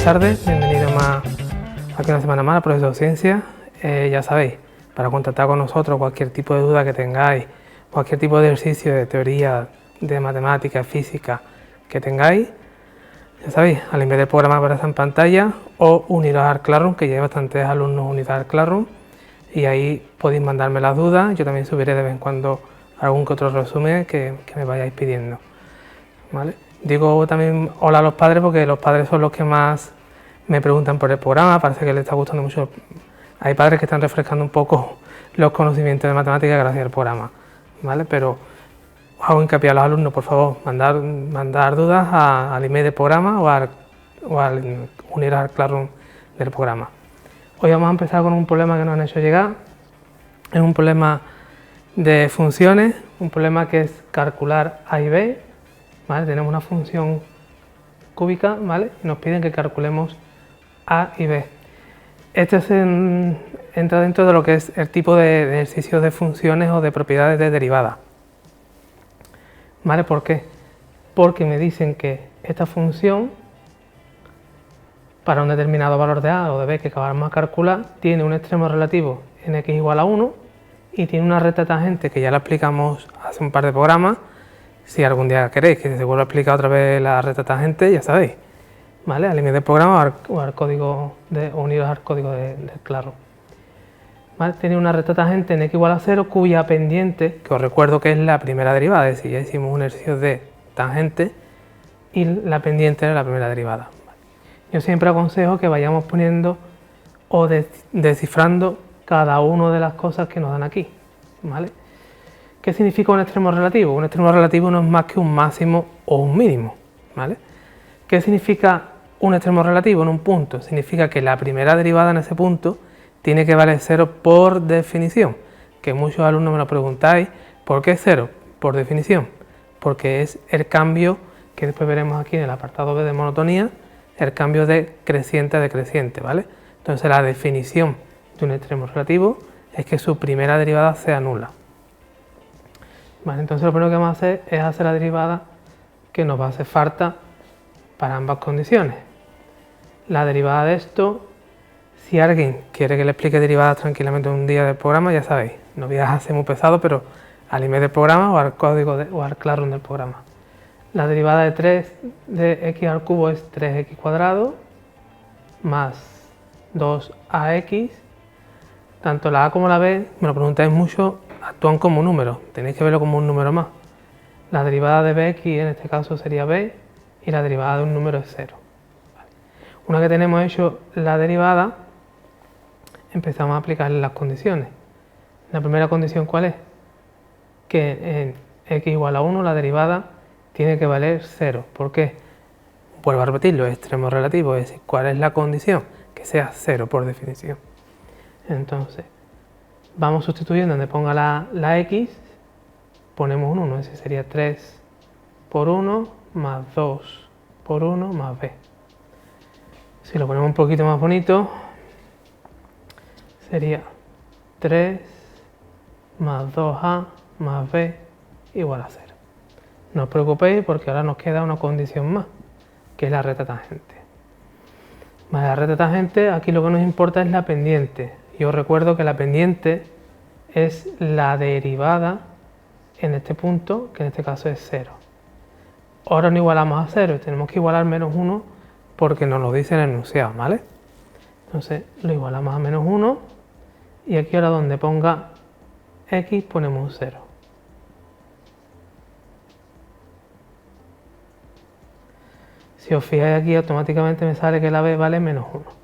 buenas tardes, bienvenido más aquí una semana más al Profesor de Ciencias. Ya sabéis, para contactar con nosotros cualquier tipo de duda que tengáis, cualquier tipo de ejercicio de teoría, de matemáticas, física que tengáis, ya sabéis, al enviar el programa aparece en pantalla o uniros al Classroom, que ya hay bastantes alumnos unidos al Classroom, y ahí podéis mandarme las dudas. Yo también subiré de vez en cuando algún que otro resumen que me vayáis pidiendo, ¿vale? Digo también hola a los padres porque los padres son los que más me preguntan por el programa, parece que les está gustando mucho. Hay padres que están refrescando un poco los conocimientos de matemáticas gracias al programa, ¿vale? Pero os hago hincapié a los alumnos, por favor, mandar dudas al email del programa o al unir al Classroom del programa. Hoy vamos a empezar con un problema que nos han hecho llegar. Es un problema de funciones, un problema que es calcular A y B, ¿vale? Tenemos una función cúbica, ¿vale? Y nos piden que calculemos A y B. Este entra dentro de lo que es el tipo de ejercicios de funciones o de propiedades de derivada, ¿vale? ¿Por qué? Porque me dicen que esta función, para un determinado valor de A o de B que acabamos de calcular, tiene un extremo relativo en x igual a 1 y tiene una recta tangente que ya la explicamos hace un par de programas. Si algún día queréis que se vuelva a explicar otra vez la recta tangente, ya sabéis, ¿vale? Al email del programa o al código unidos al código del Classroom, ¿vale? Tiene una recta tangente en x igual a 0 cuya pendiente, que os recuerdo que es la primera derivada, es decir, ya hicimos un ejercicio de tangente y la pendiente era la primera derivada. Yo siempre aconsejo que vayamos poniendo o descifrando cada una de las cosas que nos dan aquí, ¿vale? ¿Qué significa un extremo relativo? Un extremo relativo no es más que un máximo o un mínimo, ¿vale? ¿Qué significa un extremo relativo en un punto? Significa que la primera derivada en ese punto tiene que valer 0 por definición, que muchos alumnos me lo preguntáis, ¿por qué 0? Por definición, porque es el cambio que después veremos aquí en el apartado B de monotonía, el cambio de creciente a decreciente, ¿vale? Entonces la definición de un extremo relativo es que su primera derivada sea nula. Vale, entonces lo primero que vamos a hacer es hacer la derivada que nos va a hacer falta para ambas condiciones. La derivada de esto, si alguien quiere que le explique derivadas tranquilamente un día del programa, ya sabéis, no voy a hacer muy pesado, pero al email del programa o al código o al Classroom del programa. La derivada de 3 de x al cubo es 3x cuadrado más 2ax. Tanto la a como la b, me lo preguntáis mucho, actúan como números, tenéis que verlo como un número más. La derivada de bx en este caso sería b y la derivada de un número es 0. Vale. Una que tenemos hecho la derivada, empezamos a aplicarle las condiciones. La primera condición, ¿cuál es? Que en x igual a 1 la derivada tiene que valer 0. ¿Por qué? Vuelvo a repetirlo, es extremo relativo, es decir, ¿cuál es la condición? Que sea 0 por definición. Entonces, vamos sustituyendo donde ponga la x, ponemos un 1, ese sería 3 por 1 más 2 por 1 más b. Si lo ponemos un poquito más bonito, sería 3 más 2a más b igual a 0. No os preocupéis porque ahora nos queda una condición más, que es la recta tangente. Vale, la recta tangente, aquí lo que nos importa es la pendiente. Y os recuerdo que la pendiente es la derivada en este punto, que en este caso es 0. Ahora no igualamos a 0, tenemos que igualar menos 1 porque nos lo dice en el enunciado, ¿vale? Entonces lo igualamos a menos 1 y aquí ahora donde ponga x ponemos un 0. Si os fijáis aquí automáticamente me sale que la b vale menos 1.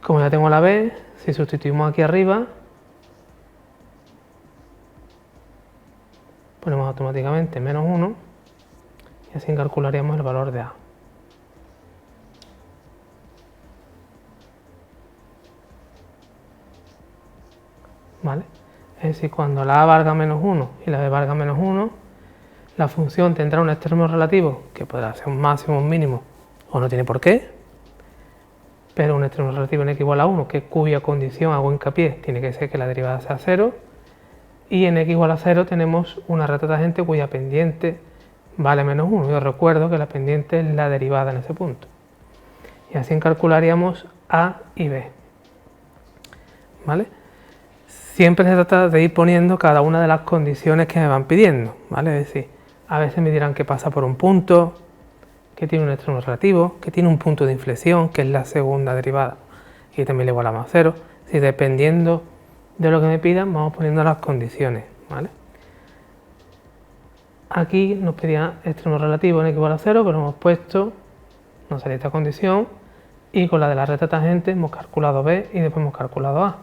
Como ya tengo la b, si sustituimos aquí arriba, ponemos automáticamente menos 1 y así calcularíamos el valor de a. ¿Vale? Es decir, cuando la a valga menos 1 y la b valga menos 1, la función tendrá un extremo relativo que podrá ser un máximo o un mínimo, o no tiene por qué, pero un extremo relativo en x igual a 1, que cuya condición, hago hincapié, tiene que ser que la derivada sea 0, y en x igual a 0 tenemos una recta tangente cuya pendiente vale menos 1. Yo recuerdo que la pendiente es la derivada en ese punto. Y así calcularíamos A y B. ¿Vale? Siempre se trata de ir poniendo cada una de las condiciones que me van pidiendo, ¿vale? Es decir, a veces me dirán que pasa por un punto, que tiene un extremo relativo, que tiene un punto de inflexión, que es la segunda derivada, y también le igual a más 0. Si dependiendo de lo que me pidan, vamos poniendo las condiciones, ¿vale? Aquí nos pedían extremo relativo en x igual a 0, pero hemos puesto, nos salía esta condición, y con la de la recta tangente hemos calculado B y después hemos calculado A.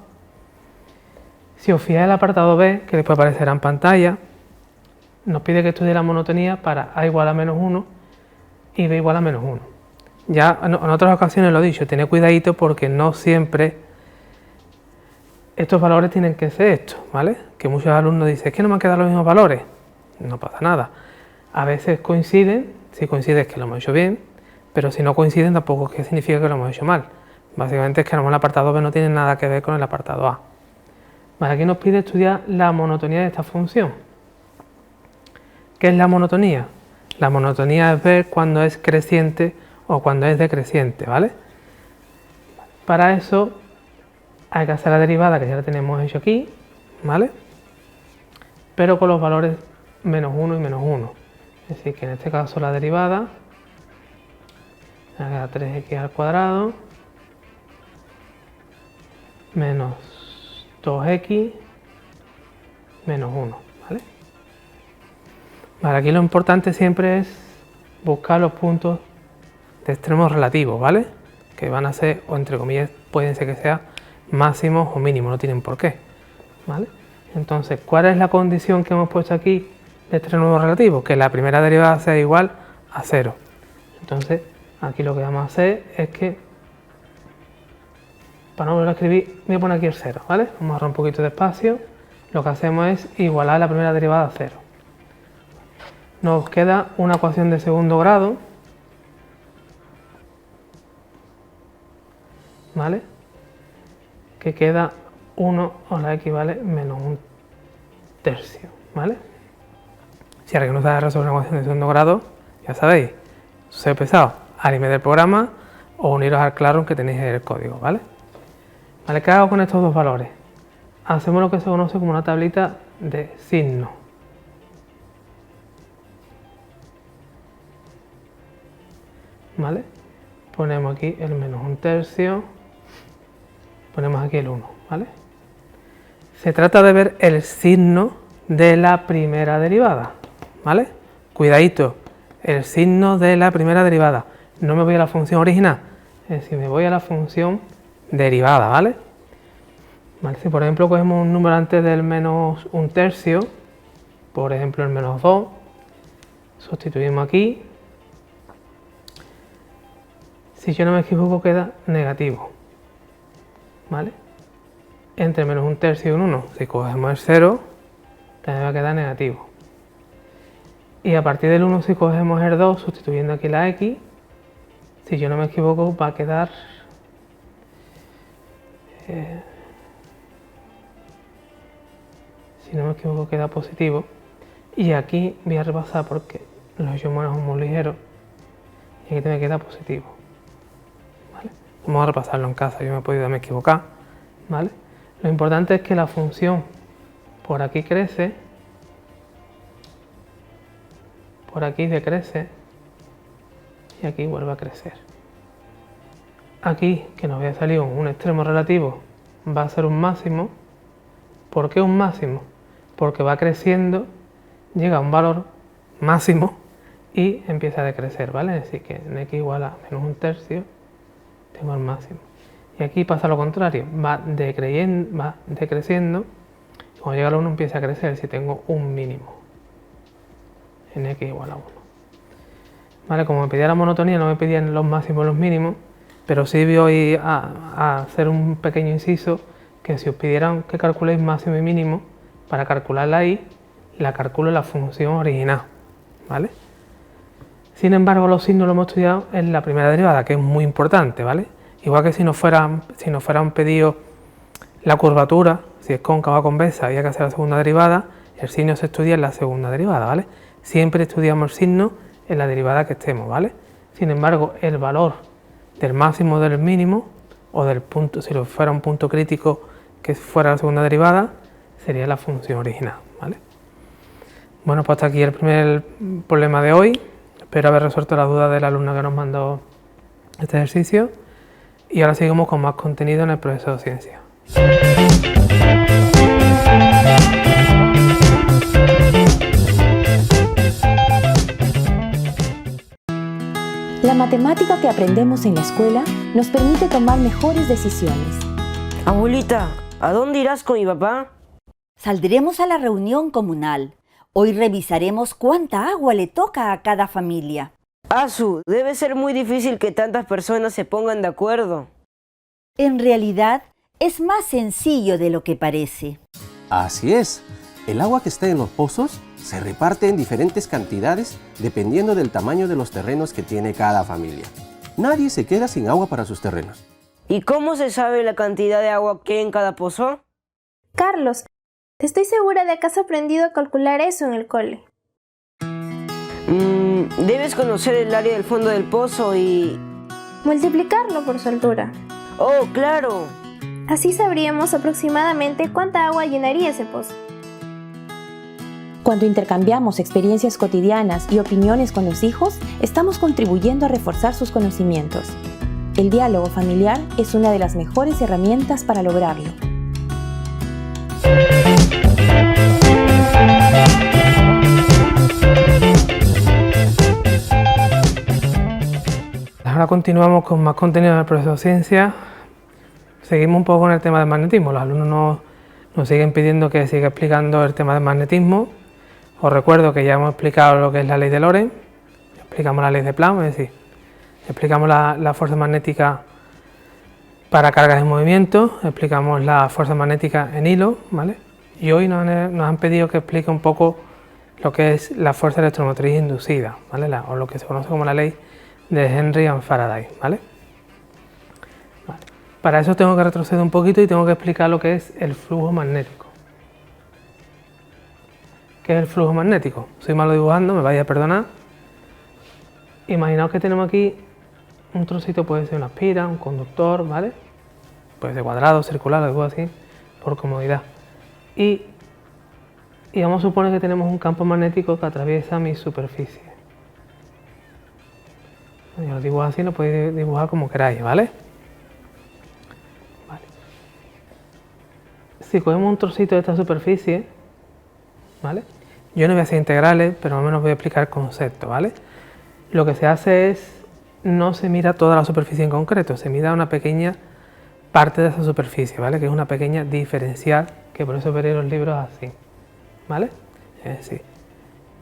Si os fijáis el apartado B, que después aparecerá en pantalla, nos pide que estudie la monotonía para A igual a menos 1 y B igual a menos 1. Ya en otras ocasiones lo he dicho, tened cuidadito porque no siempre estos valores tienen que ser estos, ¿vale? Que muchos alumnos dicen, es que no me han quedado los mismos valores. No pasa nada. A veces coinciden, si coincide es que lo hemos hecho bien, pero si no coinciden tampoco es que significa que lo hemos hecho mal. Básicamente es que a lo mejor el apartado B no tiene nada que ver con el apartado A. Vale, aquí nos pide estudiar la monotonía de esta función. ¿Qué es la monotonía? La monotonía es ver cuando es creciente o cuando es decreciente, ¿vale? Para eso hay que hacer la derivada que ya la tenemos hecho aquí, ¿vale? Pero con los valores menos 1 y menos 1. Es decir, que en este caso la derivada me da 3x al cuadrado menos 2x menos 1, ¿vale? Vale, aquí lo importante siempre es buscar los puntos de extremos relativos, ¿vale? Que van a ser, o entre comillas, pueden ser que sean máximos o mínimos, no tienen por qué, ¿vale? Entonces, ¿cuál es la condición que hemos puesto aquí de extremos relativos? Que la primera derivada sea igual a 0. Entonces, aquí lo que vamos a hacer es que, para no volver a escribir, voy a poner aquí el 0, ¿vale? Vamos a ahorrar un poquito de espacio. Lo que hacemos es igualar la primera derivada a 0. Nos queda una ecuación de segundo grado, ¿vale? Que queda 1 o la x vale menos 1 tercio, ¿vale? Si ahora que no sabéis resolver una ecuación de segundo grado, ya sabéis, sois pesado, anime del programa o uniros al Classroom que tenéis el código, ¿vale? Vale, ¿qué hago con estos dos valores? Hacemos lo que se conoce como una tablita de signos. ¿Vale? Ponemos aquí el menos 1 tercio, ponemos aquí el 1, ¿vale? Se trata de ver el signo de la primera derivada, ¿vale? Cuidadito, el signo de la primera derivada. No me voy a la función original, es decir, me voy a la función derivada, ¿vale? ¿Vale? Si por ejemplo cogemos un número antes del menos 1 tercio, por ejemplo el menos 2, sustituimos aquí. Si yo no me equivoco queda negativo, ¿vale? Entre menos 1 tercio y un 1, si cogemos el 0, también va a quedar negativo. Y a partir del 1, si cogemos el 2, sustituyendo aquí la x, si yo no me equivoco va a quedar... si no me equivoco queda positivo. Y aquí voy a repasar porque los hechos humanos son muy ligeros. Y aquí también queda positivo. ¿Vale? Vamos a repasarlo en casa, yo me he podido equivocar. ¿Vale? Lo importante es que la función por aquí crece, por aquí decrece y aquí vuelve a crecer. Aquí, que nos había salido un extremo relativo, va a ser un máximo. ¿Por qué un máximo? Porque va creciendo, llega a un valor máximo y empieza a decrecer, ¿vale? Es decir, que en x igual a menos 1 tercio tengo el máximo. Y aquí pasa lo contrario, va decreciendo y cuando llega al 1 empieza a crecer si tengo un mínimo en x igual a 1. ¿Vale? Como me pedía la monotonía, no me pedían los máximos y los mínimos, pero sí voy a hacer un pequeño inciso que si os pidieran que calculéis máximo y mínimo, para calcularla ahí, la calculo en la función original, ¿vale? Sin embargo, los signos lo hemos estudiado en la primera derivada, que es muy importante, ¿vale? Igual que si nos fueran pedido la curvatura, si es cóncava o convexa y hay que hacer la segunda derivada, el signo se estudia en la segunda derivada, ¿vale? siempre estudiamos el signo en la derivada que estemos, ¿vale? Sin embargo, el valor del máximo o del mínimo, o del punto, si fuera un punto crítico que fuera la segunda derivada, sería la función original, ¿vale? Bueno, pues hasta aquí el primer problema de hoy. Espero haber resuelto las dudas del alumno que nos mandó este ejercicio. Y ahora seguimos con más contenido en el Progreso de Ciencia. La matemática que aprendemos en la escuela nos permite tomar mejores decisiones. Abuelita, ¿a dónde irás con mi papá? Saldremos a la reunión comunal. Hoy revisaremos cuánta agua le toca a cada familia. Asu, debe ser muy difícil que tantas personas se pongan de acuerdo. En realidad, es más sencillo de lo que parece. Así es. El agua que está en los pozos se reparte en diferentes cantidades dependiendo del tamaño de los terrenos que tiene cada familia. Nadie se queda sin agua para sus terrenos. ¿Y cómo se sabe la cantidad de agua que hay en cada pozo? Carlos, estoy segura de que has aprendido a calcular eso en el cole. Debes conocer el área del fondo del pozo y... Multiplicarlo por su altura. ¡Oh, claro! Así sabríamos aproximadamente cuánta agua llenaría ese pozo. Cuando intercambiamos experiencias cotidianas y opiniones con los hijos, estamos contribuyendo a reforzar sus conocimientos. El diálogo familiar es una de las mejores herramientas para lograrlo. Ahora continuamos con más contenido del Progreso de Ciencia. Seguimos un poco con el tema del magnetismo. Los alumnos nos siguen pidiendo que siga explicando el tema del magnetismo. Os recuerdo que ya hemos explicado lo que es la ley de Lorentz, explicamos la ley de Planck, es decir, explicamos la fuerza magnética para cargas en movimiento, explicamos la fuerza magnética en hilo, ¿vale? Y hoy nos han pedido que explique un poco lo que es la fuerza electromotriz inducida, ¿vale? O lo que se conoce como la ley de Henry and Faraday, ¿vale? Para eso tengo que retroceder un poquito y tengo que explicar lo que es el flujo magnético. ¿Qué es el flujo magnético? Soy malo dibujando, me vais a perdonar. Imaginaos que tenemos aquí un trocito, puede ser una espira, un conductor, ¿vale? Puede ser cuadrado, circular, algo así, por comodidad. Y vamos a suponer que tenemos un campo magnético que atraviesa mi superficie. Yo lo dibujo así, lo podéis dibujar como queráis, ¿vale? Si cogemos un trocito de esta superficie, ¿vale? Yo no voy a hacer integrales, pero al menos voy a explicar el concepto, ¿vale? Lo que se hace es, no se mira toda la superficie en concreto, se mira una pequeña parte de esa superficie, ¿vale? Que es una pequeña diferencial, que por eso veréis los libros así, ¿vale? Es decir,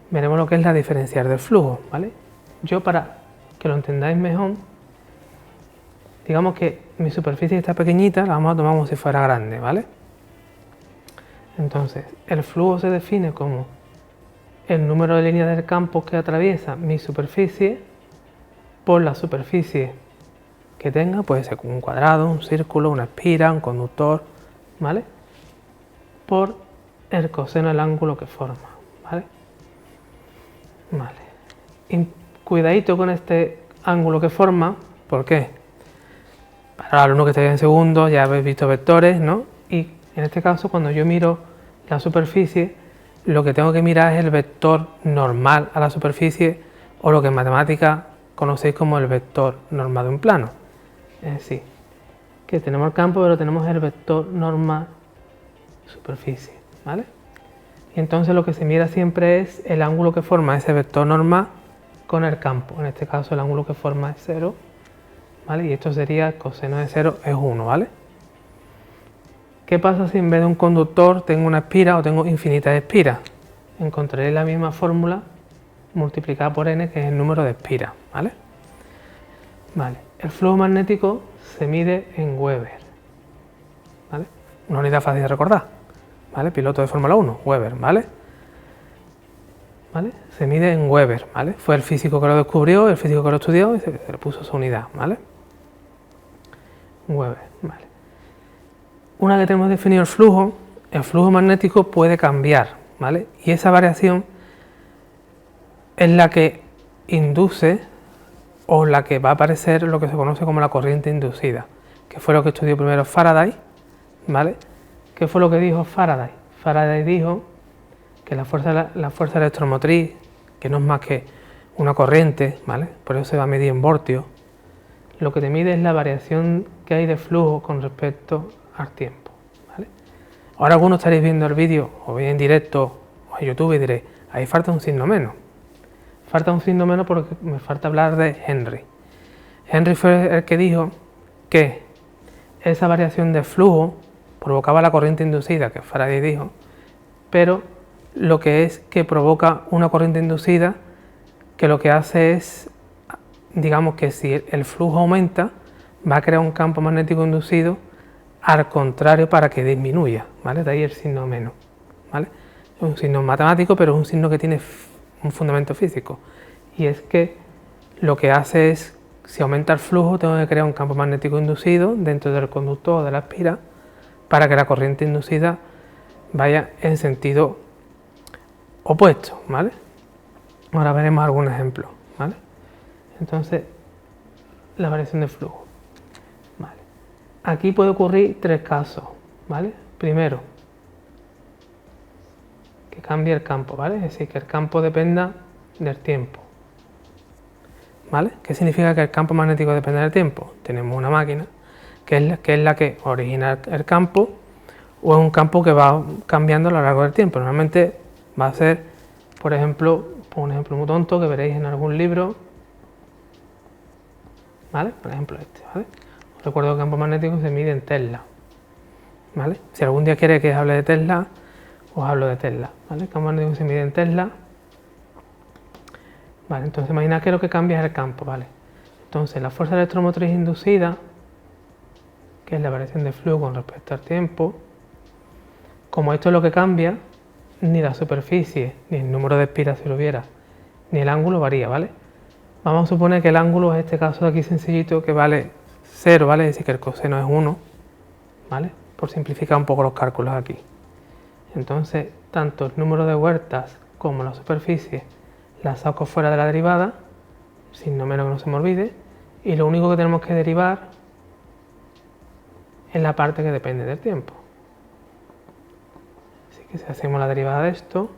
veremos lo que es la diferencial del flujo, ¿vale? Yo, para que lo entendáis mejor, digamos que mi superficie está pequeñita, la vamos a tomar como si fuera grande, ¿vale? Entonces, el flujo se define como el número de líneas del campo que atraviesa mi superficie por la superficie que tenga, puede ser un cuadrado, un círculo, una espira, un conductor, ¿vale? Por el coseno del ángulo que forma, ¿vale? Vale. Y cuidadito con este ángulo que forma, ¿por qué? Para los alumnos que estáis en segundo ya habéis visto vectores, ¿no? Y en este caso, cuando yo miro la superficie, lo que tengo que mirar es el vector normal a la superficie, o lo que en matemática conocéis como el vector normal de un plano. Es decir, que tenemos el campo, pero tenemos el vector normal superficie, ¿vale? Y entonces lo que se mira siempre es el ángulo que forma ese vector normal con el campo. En este caso el ángulo que forma es 0, ¿vale? Y esto sería coseno de 0 es 1, ¿vale? ¿Qué pasa si en vez de un conductor tengo una espira o tengo infinitas espiras? Encontraré la misma fórmula multiplicada por n, que es el número de espiras, ¿vale? Vale. El flujo magnético se mide en Weber, ¿vale? Una unidad fácil de recordar, ¿vale? Piloto de Fórmula 1, Weber, ¿vale? ¿Vale? Se mide en Weber, ¿vale? Fue el físico que lo descubrió, el físico que lo estudió y se le puso su unidad, ¿vale? Weber, ¿vale? Una vez que tenemos definido el flujo magnético puede cambiar, ¿vale? Y esa variación es la que induce o la que va a aparecer lo que se conoce como la corriente inducida, que fue lo que estudió primero Faraday, ¿vale? ¿Qué fue lo que dijo Faraday? Faraday dijo que la fuerza electromotriz, que no es más que una corriente, ¿vale? Por eso se va a medir en voltios, lo que te mide es la variación que hay de flujo con respecto al tiempo, ¿vale? Ahora algunos estaréis viendo el vídeo, o bien en directo, o en YouTube, y diréis, ahí falta un signo menos. Falta un signo menos porque me falta hablar de Henry. Henry fue el que dijo que esa variación de flujo provocaba la corriente inducida, que Faraday dijo, pero lo que es que provoca una corriente inducida que lo que hace es, digamos que si el flujo aumenta, va a crear un campo magnético inducido al contrario para que disminuya, ¿vale? De ahí el signo menos, ¿vale? Es un signo matemático, pero es un signo que tiene un fundamento físico, y es que lo que hace es, si aumenta el flujo, tengo que crear un campo magnético inducido dentro del conductor o de la espira para que la corriente inducida vaya en sentido opuesto, ¿vale? Ahora veremos algún ejemplo, ¿vale? Entonces, la variación de flujo, ¿vale? Aquí puede ocurrir tres casos, ¿vale? Primero, que cambie el campo, ¿vale? Es decir, que el campo dependa del tiempo, ¿vale? ¿Qué significa que el campo magnético depende del tiempo? Tenemos una máquina que es la que origina el campo, o es un campo que va cambiando a lo largo del tiempo. Normalmente va a ser, por ejemplo, un ejemplo muy tonto que veréis en algún libro, ¿vale? Por ejemplo este, ¿vale? Os recuerdo que el campo magnético se mide en Tesla, ¿vale? Si algún día quiere que os hable de Tesla, os hablo de Tesla, ¿vale? El campo magnético se mide en Tesla, ¿vale? Entonces imagina que lo que cambia es el campo, ¿vale? Entonces la fuerza electromotriz inducida, que es la variación de flujo con respecto al tiempo, como esto es lo que cambia, ni la superficie, ni el número de espiras si lo hubiera, ni el ángulo varía, ¿vale? Vamos a suponer que el ángulo es este caso de aquí sencillito, que vale 0, ¿vale? Es decir, que el coseno es 1, ¿vale? Por simplificar un poco los cálculos aquí. Entonces, tanto el número de vueltas como la superficie la saco fuera de la derivada, signo menos que no se me olvide, y lo único que tenemos que derivar es la parte que depende del tiempo. Así que si hacemos la derivada de esto,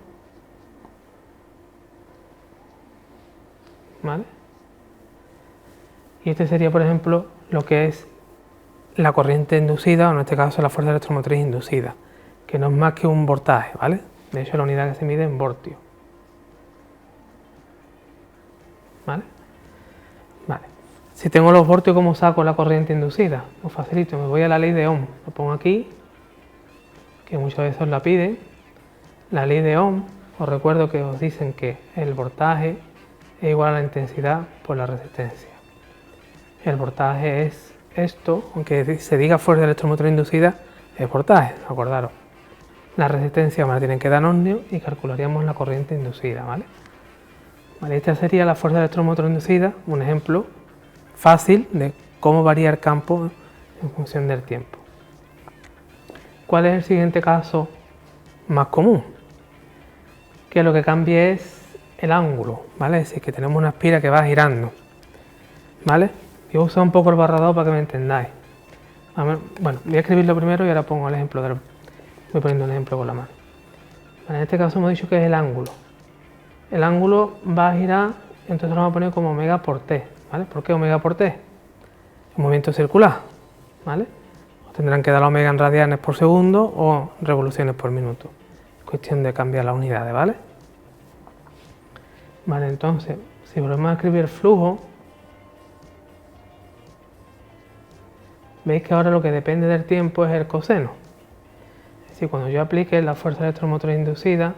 ¿vale? Y este sería, por ejemplo, lo que es la corriente inducida, o en este caso la fuerza electromotriz inducida, que no es más que un voltaje, ¿vale? De hecho, la unidad que se mide en voltios, ¿vale? Vale. Si tengo los voltios, ¿cómo saco la corriente inducida? Pues facilito, me voy a la ley de Ohm, lo pongo aquí, que muchas veces os la piden. La ley de Ohm, os recuerdo que os dicen que el voltaje es igual a la intensidad por la resistencia. El voltaje es esto, aunque se diga fuerza electromotriz inducida, es voltaje, acordaros. La resistencia me la tienen que dar en ohmios y calcularíamos la corriente inducida, ¿vale? Vale, esta sería la fuerza electromotriz inducida, un ejemplo fácil de cómo varía el campo en función del tiempo. ¿Cuál es el siguiente caso más común? Que lo que cambie es el ángulo, ¿vale? Es decir, que tenemos una espira que va girando, ¿vale? Yo voy a usar un poco el borrador para que me entendáis. Bueno, voy a escribirlo primero y ahora pongo el ejemplo. Voy poniendo un ejemplo con la mano. Vale, en este caso hemos dicho que es el ángulo. El ángulo va a girar, entonces lo vamos a poner como omega por t, ¿vale? ¿Por qué omega por t? Un movimiento circular, ¿vale? Os tendrán que dar la omega en radianes por segundo o revoluciones por minuto. Es cuestión de cambiar las unidades, ¿vale? Vale, entonces, si volvemos a escribir el flujo, veis que ahora lo que depende del tiempo es el coseno. Es decir, cuando yo aplique la fuerza electromotriz inducida,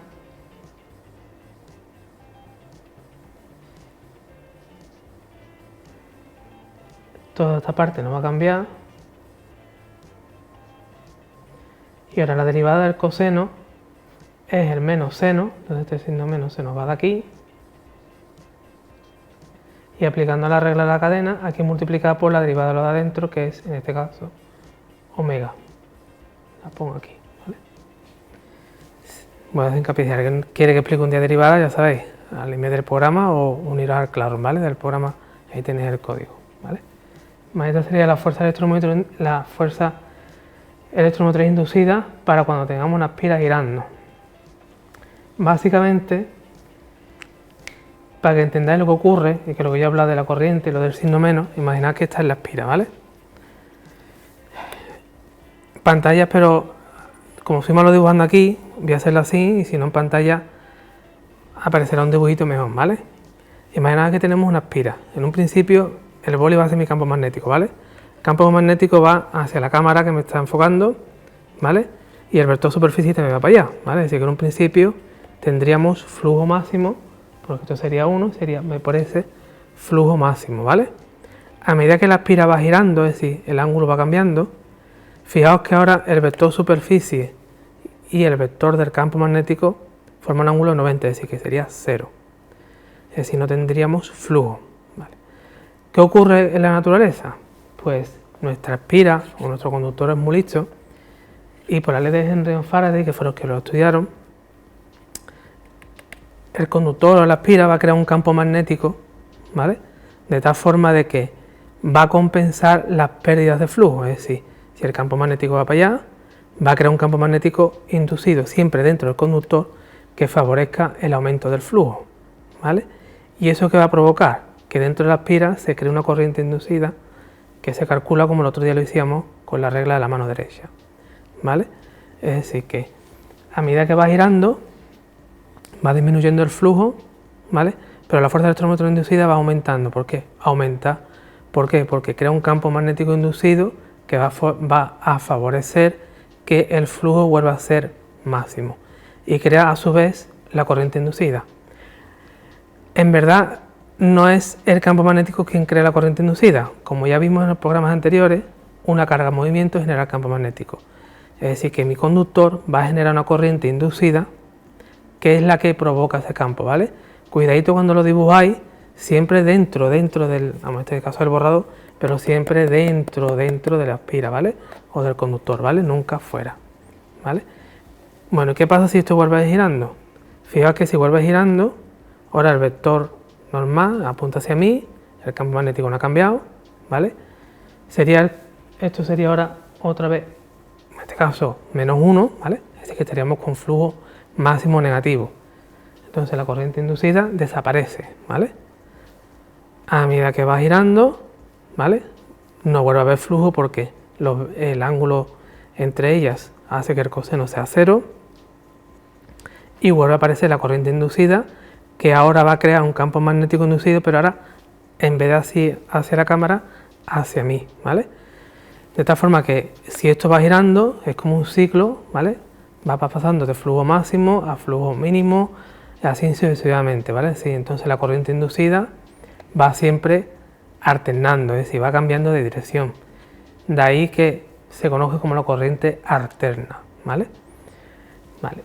toda esta parte no va a cambiar. Y ahora la derivada del coseno es el menos seno, entonces este signo menos se nos va de aquí. Y aplicando la regla de la cadena, aquí multiplicada por la derivada de lo de adentro, que es, en este caso, omega. La pongo aquí, ¿vale? Voy a hacer hincapié, si alguien quiere que explique un día derivada, ya sabéis, al email del programa o uniros al Classroom, ¿vale? Del programa, ahí tenéis el código, ¿vale? Esta sería la fuerza electromotriz inducida para cuando tengamos una aspira girando. Básicamente, para que entendáis lo que ocurre, y que lo que yo he hablado de la corriente y lo del signo menos, imaginad que esta es la aspira, ¿vale? Pantallas, pero como soy malo dibujando aquí, voy a hacerlo así, y si no en pantalla aparecerá un dibujito mejor, ¿vale? Imaginad que tenemos una aspira. En un principio el boli va a ser mi campo magnético, ¿vale? El campo magnético va hacia la cámara que me está enfocando, ¿vale? Y el vector superficie también va para allá, ¿vale? Así que en un principio tendríamos flujo máximo, porque esto sería 1, sería, me parece, flujo máximo, ¿vale? A medida que la aspira va girando, es decir, el ángulo va cambiando, fijaos que ahora el vector superficie y el vector del campo magnético forman un ángulo de 90, es decir, que sería 0. Es decir, no tendríamos flujo, ¿vale? ¿Qué ocurre en la naturaleza? Pues nuestra aspira o nuestro conductor es muy listo y por la ley de Henry von Faraday, que fueron los que lo estudiaron, el conductor o la aspira va a crear un campo magnético, ¿vale? De tal forma de que va a compensar las pérdidas de flujo, es decir, si el campo magnético va para allá, va a crear un campo magnético inducido siempre dentro del conductor que favorezca el aumento del flujo, ¿vale? ¿Y eso qué va a provocar? Que dentro de la aspira se cree una corriente inducida que se calcula como el otro día lo hicimos con la regla de la mano derecha, ¿vale? Es decir, que a medida que va girando, va disminuyendo el flujo, ¿vale? Pero la fuerza electromotriz inducida va aumentando. ¿Por qué? Aumenta. ¿Por qué? Porque crea un campo magnético inducido que va a favorecer que el flujo vuelva a ser máximo y crea a su vez la corriente inducida. En verdad no es el campo magnético quien crea la corriente inducida. Como ya vimos en los programas anteriores, una carga en movimiento genera el campo magnético. Es decir, que mi conductor va a generar una corriente inducida que es la que provoca ese campo, ¿vale? Cuidadito cuando lo dibujáis, siempre dentro del, en este caso del borrador, pero siempre dentro de la aspira, ¿vale? O del conductor, ¿vale? Nunca fuera, ¿vale? Bueno, ¿qué pasa si esto vuelve girando? Fijaos que si vuelve girando, ahora el vector normal apunta hacia mí, el campo magnético no ha cambiado, ¿vale? Esto sería ahora otra vez, en este caso, menos 1, ¿vale? Es decir, que estaríamos con flujo máximo negativo. Entonces la corriente inducida desaparece, ¿vale? A medida que va girando, ¿vale? No vuelve a haber flujo porque el ángulo entre ellas hace que el coseno sea 0 y vuelve a aparecer la corriente inducida que ahora va a crear un campo magnético inducido, pero ahora en vez de así hacia la cámara, hacia mí, ¿vale? De tal forma que si esto va girando es como un ciclo, ¿vale? Va pasando de flujo máximo a flujo mínimo, así sucesivamente, ¿vale? Sí, entonces la corriente inducida va siempre alternando, es decir, va cambiando de dirección. De ahí que se conoce como la corriente alterna, ¿vale? Vale.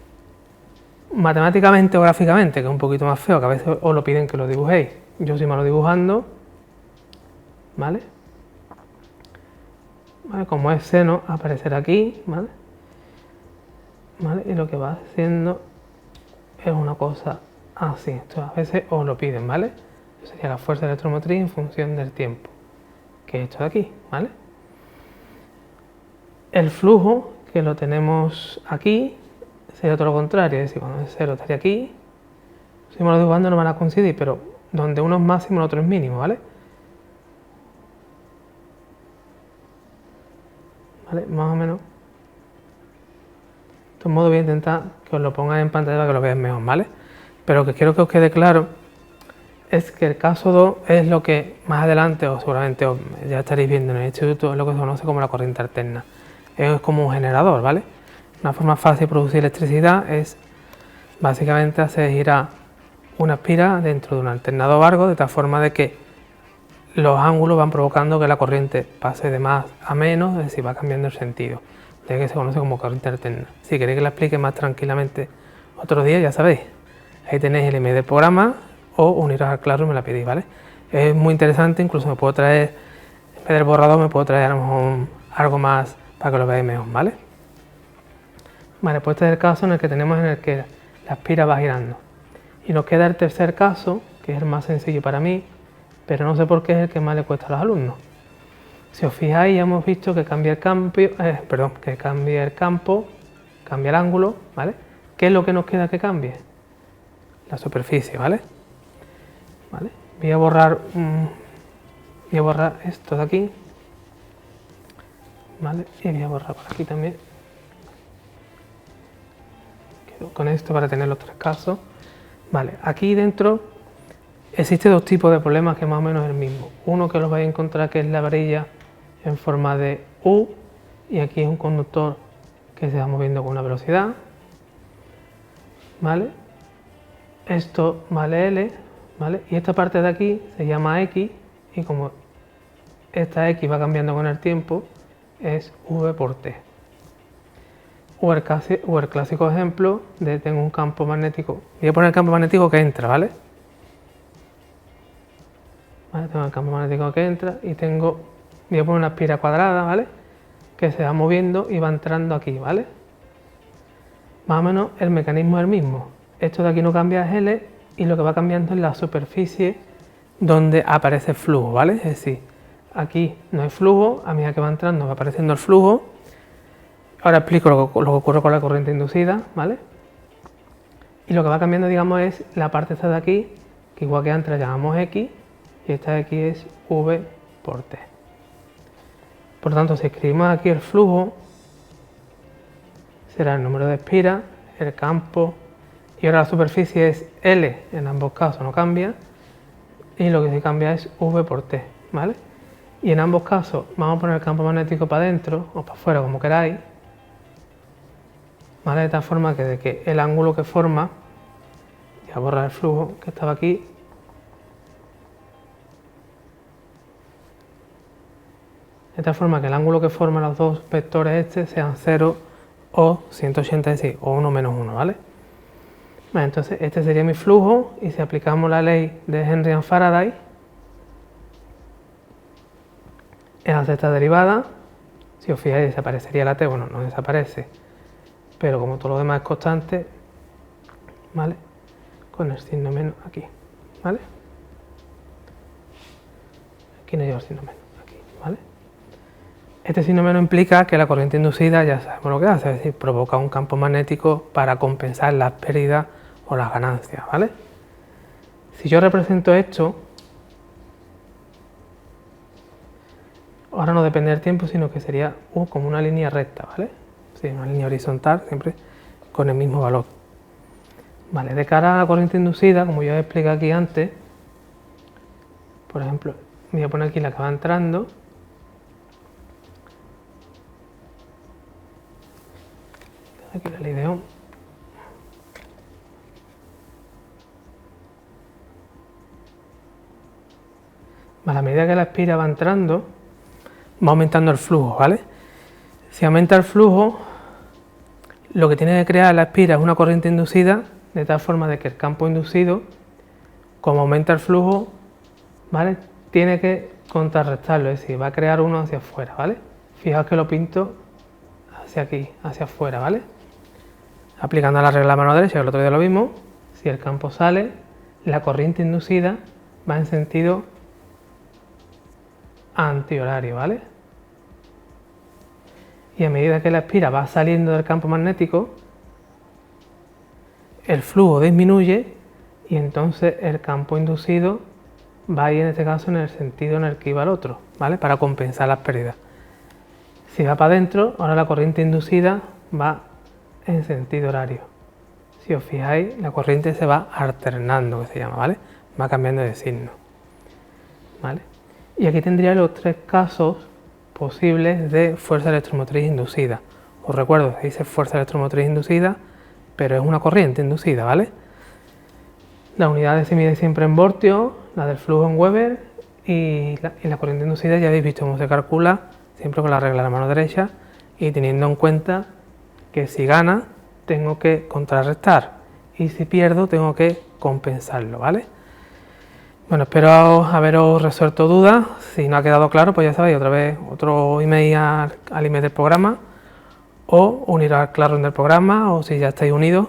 Matemáticamente o gráficamente, que es un poquito más feo, que a veces os lo piden que lo dibujéis. Yo soy malo dibujando, ¿vale? ¿Vale? Como es seno, aparecerá aquí, ¿vale? ¿Vale? Y lo que va haciendo es una cosa así. Esto a veces os lo piden, ¿vale? Eso sería la fuerza electromotriz en función del tiempo, que es esto de aquí, ¿vale? El flujo, que lo tenemos aquí, sería todo lo contrario, es decir, cuando es 0 estaría aquí. Si me lo dibujando no van a coincidir, pero donde uno es máximo el otro es mínimo, ¿vale? ¿Vale? Más o menos. De todos modos voy a intentar que os lo pongáis en pantalla para que lo veáis mejor, ¿vale? Pero lo que quiero que os quede claro es que el caso 2 es lo que más adelante, o seguramente ya estaréis viendo en el instituto, es lo que se conoce como la corriente alterna. Es como un generador, ¿vale? Una forma fácil de producir electricidad es básicamente hacer girar una aspira dentro de un alternador largo de tal forma de que los ángulos van provocando que la corriente pase de más a menos, es decir, va cambiando el sentido. De que se conoce como corriente alterna. Si queréis que la explique más tranquilamente otro día, ya sabéis, ahí tenéis el email del programa o uniros al Classroom y me la pedís, ¿vale? Es muy interesante, incluso me puedo traer, en vez del borrador, me puedo traer a lo mejor algo más para que lo veáis mejor, ¿vale? Vale, pues este es el caso en el que tenemos la aspira va girando. Y nos queda el tercer caso, que es el más sencillo para mí, pero no sé por qué es el que más le cuesta a los alumnos. Si os fijáis, ya hemos visto que cambia el campo, cambia el ángulo, ¿vale? ¿Qué es lo que nos queda que cambie? La superficie, ¿vale? ¿Vale? Voy a borrar esto de aquí, ¿vale? Y voy a borrar por aquí también. Quedo con esto para tener los tres casos. Vale, aquí dentro existe dos tipos de problemas que más o menos es el mismo. Uno que los vais a encontrar que es la varilla en forma de U, y aquí es un conductor que se va moviendo con una velocidad, ¿vale? Esto vale L, ¿vale? Y esta parte de aquí se llama X, y como esta X va cambiando con el tiempo, es V por T. O el clásico ejemplo de tengo un campo magnético. Voy a poner el campo magnético que entra, ¿vale? Tengo el campo magnético que entra y voy a poner una espira cuadrada, ¿vale? Que se va moviendo y va entrando aquí, ¿vale? Más o menos el mecanismo es el mismo. Esto de aquí no cambia, es L, y lo que va cambiando es la superficie donde aparece el flujo, ¿vale? Es decir, aquí no hay flujo, a medida que va entrando va apareciendo el flujo. Ahora explico lo que ocurre con la corriente inducida, ¿vale? Y lo que va cambiando, digamos, es la parte esta de aquí, que igual que antes la llamamos X, y esta de aquí es V por T. Por lo tanto, si escribimos aquí el flujo, será el número de espiras, el campo, y ahora la superficie es L, en ambos casos no cambia, y lo que sí cambia es V por T, ¿vale? Y en ambos casos vamos a poner el campo magnético para adentro o para afuera, como queráis, ¿vale? De tal forma que de que el ángulo que forma, voy a borrar el flujo que estaba aquí, de tal forma que el ángulo que forman los dos vectores sean 0 o 186 o 1 menos 1, ¿vale? Vale, entonces este sería mi flujo, y si aplicamos la ley de Henry and Faraday, es hacer esta derivada. Si os fijáis, desaparecería la T, bueno, no desaparece, pero como todo lo demás es constante, ¿vale? Con el signo menos aquí, ¿vale? Aquí no lleva el signo menos, aquí, ¿vale? Este signo menos implica que la corriente inducida ya sabemos lo que hace, es decir, provoca un campo magnético para compensar las pérdidas o las ganancias, ¿vale? Si yo represento esto, ahora no depende del tiempo, sino que sería como una línea recta, ¿vale? Sí, una línea horizontal, siempre con el mismo valor. Vale, de cara a la corriente inducida, como ya os expliqué aquí antes, por ejemplo, voy a poner aquí la que va entrando. Aquí la ley de Ohm. Vale, a medida que la espira va entrando, va aumentando el flujo, ¿vale? Si aumenta el flujo, lo que tiene que crear la espira es una corriente inducida, de tal forma de que el campo inducido, como aumenta el flujo, ¿vale? Tiene que contrarrestarlo, es decir, va a crear uno hacia afuera, ¿vale? Fijaos que lo pinto hacia aquí, hacia afuera, ¿vale? Aplicando la regla de la mano derecha, que el otro día lo vimos, si el campo sale, la corriente inducida va en sentido antihorario, ¿vale? Y a medida que la espira va saliendo del campo magnético, el flujo disminuye y entonces el campo inducido va a ir, en este caso, en el sentido en el que iba el otro, ¿vale? Para compensar las pérdidas. Si va para adentro, ahora la corriente inducida va en sentido horario. Si os fijáis, la corriente se va alternando, que se llama, ¿vale? Va cambiando de signo, ¿vale? Y aquí tendría los tres casos posibles de fuerza electromotriz inducida. Os recuerdo, se dice fuerza electromotriz inducida, pero es una corriente inducida, ¿vale? La unidad se mide siempre en voltios, la del flujo en Weber, y la corriente inducida ya habéis visto cómo se calcula, siempre con la regla de la mano derecha, y teniendo en cuenta que si gana tengo que contrarrestar y si pierdo tengo que compensarlo, ¿vale? Bueno, espero haberos resuelto dudas. Si no ha quedado claro, pues ya sabéis, otra vez otro email al email del programa, o uniros al Classroom del programa, o si ya estáis unidos,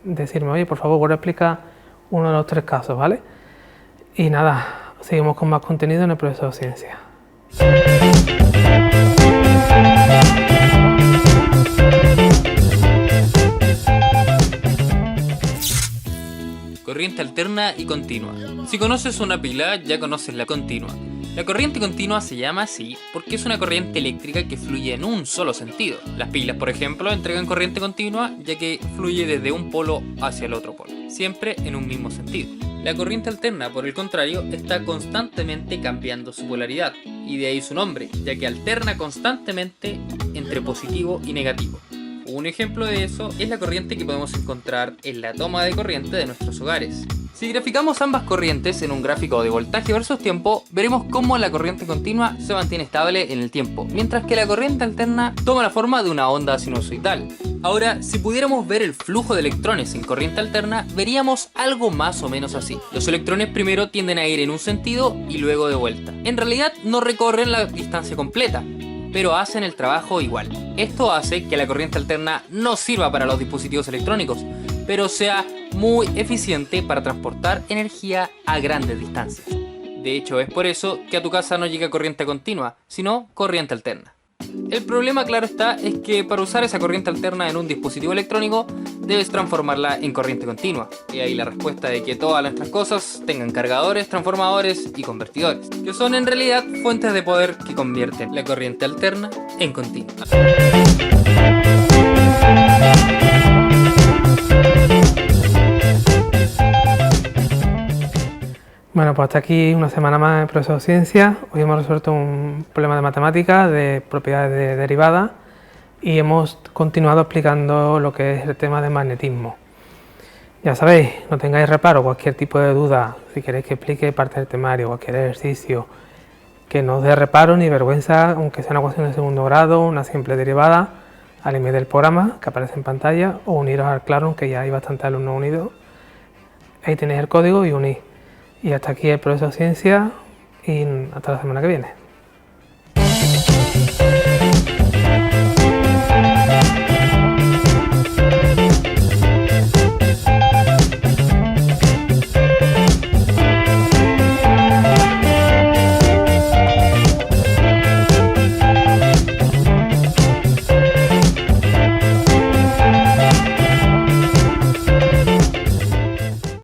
decirme, oye, por favor, vuelve a explicar uno de los 3 casos, ¿vale? Y nada, seguimos con más contenido en el profesor de ciencia. Corriente alterna y continua. Si conoces una pila, ya conoces la continua. La corriente continua se llama así porque es una corriente eléctrica que fluye en un solo sentido. Las pilas, por ejemplo, entregan corriente continua ya que fluye desde un polo hacia el otro polo, siempre en un mismo sentido. La corriente alterna, por el contrario, está constantemente cambiando su polaridad, y de ahí su nombre, ya que alterna constantemente entre positivo y negativo. Un ejemplo de eso es la corriente que podemos encontrar en la toma de corriente de nuestros hogares. Si graficamos ambas corrientes en un gráfico de voltaje versus tiempo, veremos cómo la corriente continua se mantiene estable en el tiempo, mientras que la corriente alterna toma la forma de una onda sinusoidal. Ahora, si pudiéramos ver el flujo de electrones en corriente alterna, veríamos algo más o menos así. Los electrones primero tienden a ir en un sentido y luego de vuelta. En realidad no recorren la distancia completa, pero hacen el trabajo igual. Esto hace que la corriente alterna no sirva para los dispositivos electrónicos, pero sea muy eficiente para transportar energía a grandes distancias. De hecho, es por eso que a tu casa no llega corriente continua, sino corriente alterna. El problema, claro está, es que para usar esa corriente alterna en un dispositivo electrónico, debes transformarla en corriente continua. Y ahí la respuesta de que todas nuestras cosas tengan cargadores, transformadores y convertidores, que son en realidad fuentes de poder que convierten la corriente alterna en continua. Bueno, pues hasta aquí una semana más en Profesor de Ciencia. Hoy hemos resuelto un problema de matemáticas, de propiedades de derivadas, y hemos continuado explicando lo que es el tema del magnetismo. Ya sabéis, no tengáis reparo, cualquier tipo de duda, si queréis que explique parte del temario, cualquier ejercicio, que no os dé reparo ni vergüenza, aunque sea una ecuación de segundo grado, una simple derivada, al email del programa que aparece en pantalla, o uniros al Classroom, que ya hay bastantes alumnos unidos. Ahí tenéis el código y unís. Y hasta aquí el Profesor de Ciencia, y hasta la semana que viene.